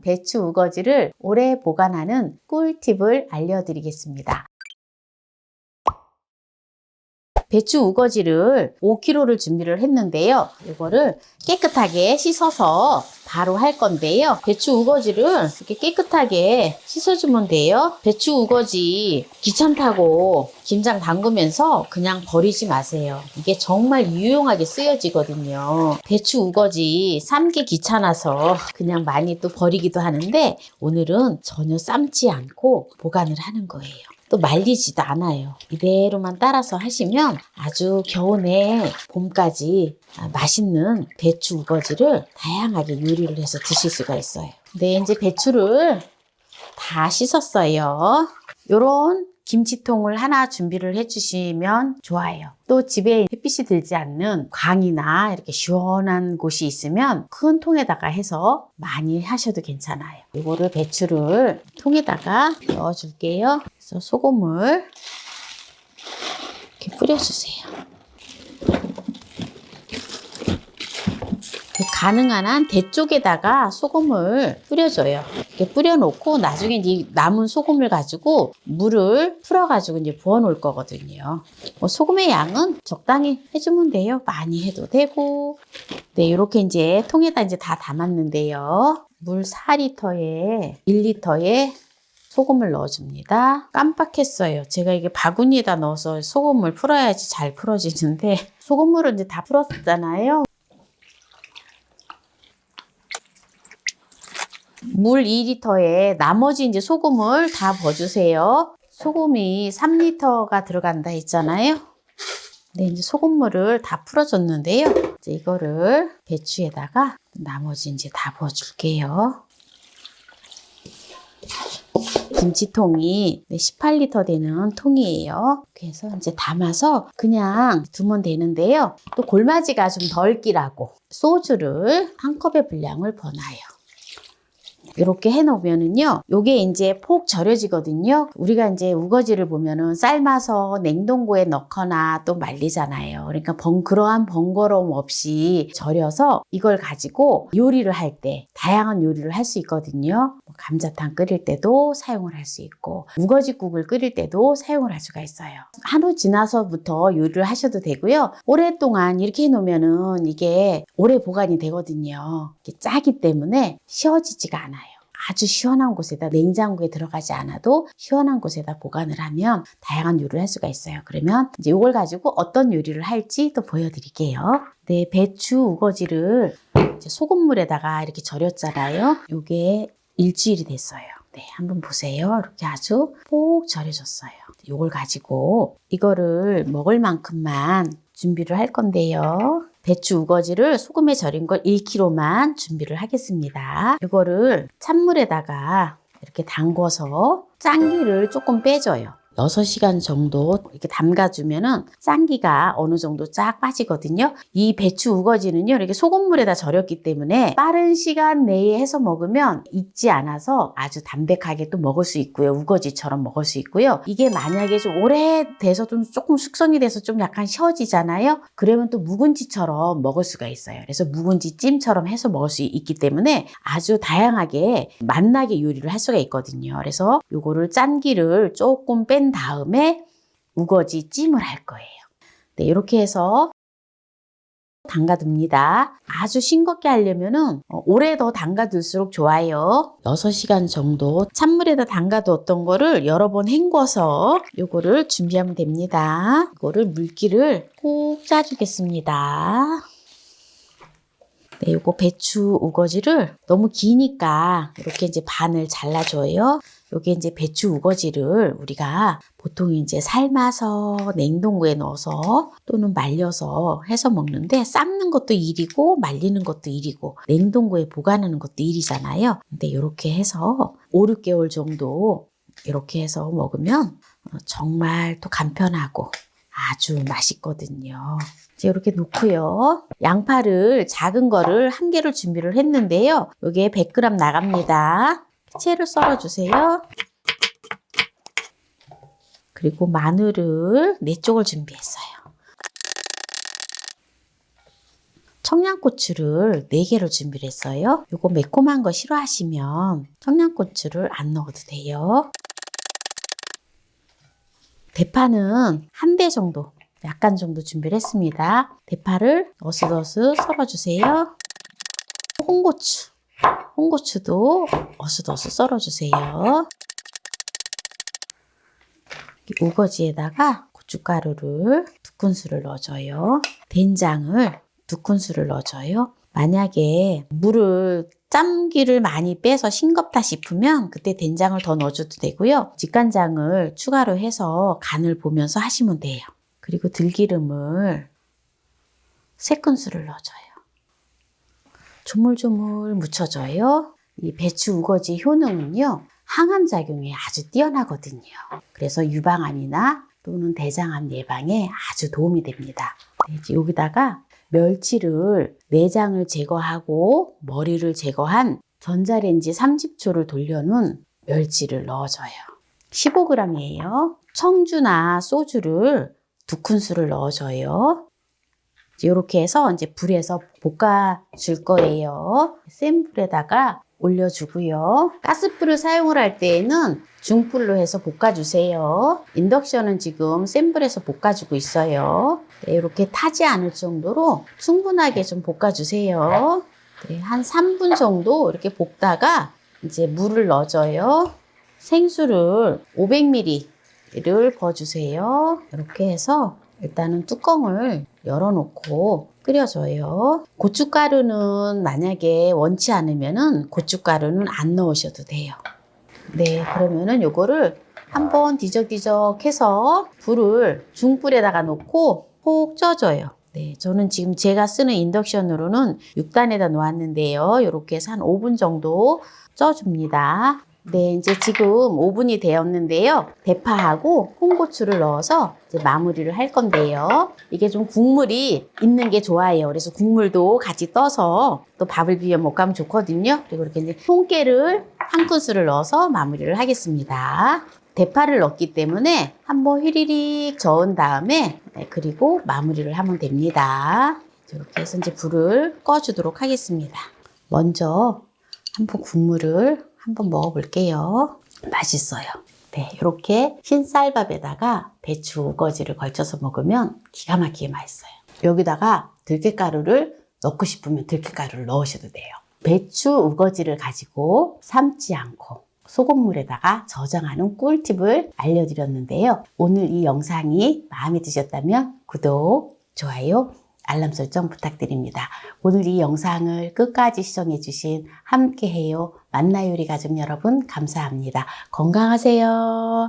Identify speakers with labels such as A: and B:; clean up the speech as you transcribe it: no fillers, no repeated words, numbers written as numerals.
A: 배추 우거지를 오래 보관하는 꿀팁을 알려드리겠습니다. 배추 우거지를 5kg를 준비를 했는데요. 이거를 깨끗하게 씻어서 바로 할 건데요. 배추 우거지를 이렇게 깨끗하게 씻어주면 돼요. 배추 우거지 귀찮다고 김장 담그면서 그냥 버리지 마세요. 이게 정말 유용하게 쓰여지거든요. 배추 우거지 삶기 귀찮아서 그냥 많이 또 버리기도 하는데 오늘은 전혀 삶지 않고 보관을 하는 거예요. 또 말리지도 않아요. 이대로만 따라서 하시면 아주 겨우내 봄까지 맛있는 배추 우거지를 다양하게 요리를 해서 드실 수가 있어요. 네, 이제 배추를 다 씻었어요. 요런 김치통을 하나 준비를 해주시면 좋아요. 또 집에 햇빛이 들지 않는 광이나 이렇게 시원한 곳이 있으면 큰 통에다가 해서 많이 하셔도 괜찮아요. 이거를 배추를 통에다가 넣어줄게요. 그래서 소금을 이렇게 뿌려주세요. 가능한 한 대 쪽에다가 소금을 뿌려줘요. 이렇게 뿌려놓고 나중에 이 남은 소금을 가지고 물을 풀어가지고 이제 부어 놓을 거거든요. 소금의 양은 적당히 해주면 돼요. 많이 해도 되고. 네, 이렇게 이제 통에다 이제 다 담았는데요. 물 4리터에 1리터에 소금을 넣어줍니다. 깜빡했어요. 제가 이게 바구니에다 넣어서 소금을 풀어야지 잘 풀어지는데 소금물을 이제 다 풀었잖아요. 물 2리터에 나머지 이제 소금을 다 부어주세요. 소금이 3리터가 들어간다 했잖아요. 네, 이제 소금물을 다 풀어줬는데요. 이제 이거를 배추에다가 나머지 이제 다 부어줄게요. 김치통이 18리터 되는 통이에요. 그래서 이제 담아서 그냥 두면 되는데요. 또 골마지가 좀 덜 끼라고 소주를 한 컵의 분량을 부어놔요. 이렇게 해놓으면은요, 요게 이제 폭 절여지거든요. 우리가 이제 우거지를 보면은 삶아서 냉동고에 넣거나 또 말리잖아요. 그러니까 그러한 번거로움 없이 절여서 이걸 가지고 요리를 할 때, 다양한 요리를 할 수 있거든요. 감자탕 끓일 때도 사용을 할 수 있고, 우거지국을 끓일 때도 사용을 할 수가 있어요. 하루 지나서부터 요리를 하셔도 되고요. 오랫동안 이렇게 해놓으면은 이게 오래 보관이 되거든요. 이게 짜기 때문에 쉬워지지가 않아요. 아주 시원한 곳에다 냉장고에 들어가지 않아도 시원한 곳에다 보관을 하면 다양한 요리를 할 수가 있어요. 그러면 이제 이걸 가지고 어떤 요리를 할지 또 보여드릴게요. 네, 배추 우거지를 이제 소금물에다가 이렇게 절였잖아요. 이게 일주일이 됐어요. 네, 한번 보세요. 이렇게 아주 폭 절여졌어요. 이걸 가지고 이거를 먹을 만큼만 준비를 할 건데요. 배추 우거지를 소금에 절인 걸 1kg만 준비를 하겠습니다. 이거를 찬물에다가 이렇게 담궈서 짠기를 조금 빼줘요. 6시간 정도 이렇게 담가주면은 짠기가 어느 정도 쫙 빠지거든요. 이 배추 우거지는요, 이렇게 소금물에다 절였기 때문에 빠른 시간 내에 해서 먹으면 익지 않아서 아주 담백하게 또 먹을 수 있고요. 우거지처럼 먹을 수 있고요. 이게 만약에 좀 오래돼서 좀 조금 숙성이 돼서 좀 약간 쉬어지잖아요. 그러면 또 묵은지처럼 먹을 수가 있어요. 그래서 묵은지 찜처럼 해서 먹을 수 있기 때문에 아주 다양하게 맛나게 요리를 할 수가 있거든요. 그래서 요거를 짠기를 조금 뺀 다음에 우거지 찜을 할 거예요. 네, 이렇게 해서 담가둡니다. 아주 싱겁게 하려면은 오래 더 담가둘수록 좋아요. 6시간 정도 찬물에다 담가두었던 거를 여러 번 헹궈서 요거를 준비하면 됩니다. 이거를 물기를 꼭 짜주겠습니다. 네, 요거 배추 우거지를 너무 기니까 이렇게 이제 반을 잘라줘요. 요게 이제 배추 우거지를 우리가 보통 이제 삶아서 냉동고에 넣어서 또는 말려서 해서 먹는데 삶는 것도 일이고 말리는 것도 일이고 냉동고에 보관하는 것도 일이잖아요. 근데 이렇게 해서 5, 6개월 정도 이렇게 해서 먹으면 정말 또 간편하고 아주 맛있거든요. 이제 이렇게 놓고요. 양파를 작은 거를 1개를 준비를 했는데요. 요게 100g 나갑니다. 채를 썰어주세요. 그리고 마늘을 4쪽을 준비했어요. 청양고추를 4개를 준비를 했어요. 요거 매콤한 거 싫어하시면 청양고추를 안 넣어도 돼요. 대파는 1대 정도, 약간 정도 준비를 했습니다. 대파를 어슷어슷 썰어주세요. 홍고추도 어슷어슷 썰어주세요. 우거지에다가 고춧가루를 2큰술을 넣어줘요. 된장을 2큰술을 넣어줘요. 만약에 물을 짬기를 많이 빼서 싱겁다 싶으면 그때 된장을 더 넣어줘도 되고요. 직간장을 추가로 해서 간을 보면서 하시면 돼요. 그리고 들기름을 3큰술을 넣어줘요. 조물조물 묻혀줘요. 이 배추 우거지 효능은요, 항암작용이 아주 뛰어나거든요. 그래서 유방암이나 또는 대장암 예방에 아주 도움이 됩니다. 이제 여기다가 멸치를 내장을 제거하고 머리를 제거한 전자레인지 30초를 돌려놓은 멸치를 넣어줘요. 15g이에요. 청주나 소주를 2큰술을 넣어줘요. 이렇게 해서 이제 불에서 볶아줄 거예요. 센 불에다가 올려주고요. 가스불을 사용을 할 때에는 중불로 해서 볶아주세요. 인덕션은 지금 센 불에서 볶아주고 있어요. 네, 이렇게 타지 않을 정도로 충분하게 좀 볶아주세요. 네, 한 3분 정도 이렇게 볶다가 이제 물을 넣어줘요. 생수를 500ml를 부어주세요. 이렇게 해서 일단은 뚜껑을 열어놓고 끓여줘요. 고춧가루는 만약에 원치 않으면은 고춧가루는 안 넣으셔도 돼요. 네, 그러면은 요거를 한번 뒤적뒤적 해서 불을 중불에다가 놓고 푹 쪄줘요. 네, 저는 지금 제가 쓰는 인덕션으로는 6단에다 놓았는데요. 이렇게 해서 한 5분 정도 쪄줍니다. 네, 이제 지금 5분이 되었는데요. 대파하고 홍고추를 넣어서 이제 마무리를 할 건데요. 이게 좀 국물이 있는 게 좋아요. 그래서 국물도 같이 떠서 또 밥을 비벼 먹으면 좋거든요. 그리고 이렇게 이제 통깨를 1큰술을 넣어서 마무리를 하겠습니다. 대파를 넣기 때문에 한번 휘리릭 저은 다음에 그리고 마무리를 하면 됩니다. 이렇게 해서 이제 불을 꺼주도록 하겠습니다. 먼저 한번 국물을 한번 먹어볼게요. 맛있어요. 네, 이렇게 흰 쌀밥에다가 배추 우거지를 걸쳐서 먹으면 기가 막히게 맛있어요. 여기다가 들깨가루를 넣고 싶으면 들깨가루를 넣으셔도 돼요. 배추 우거지를 가지고 삶지 않고 소금물에다가 저장하는 꿀팁을 알려드렸는데요. 오늘 이 영상이 마음에 드셨다면 구독, 좋아요, 알람 설정 부탁드립니다. 오늘 이 영상을 끝까지 시청해주신 함께해요 만나요리 가족 여러분 감사합니다. 건강하세요.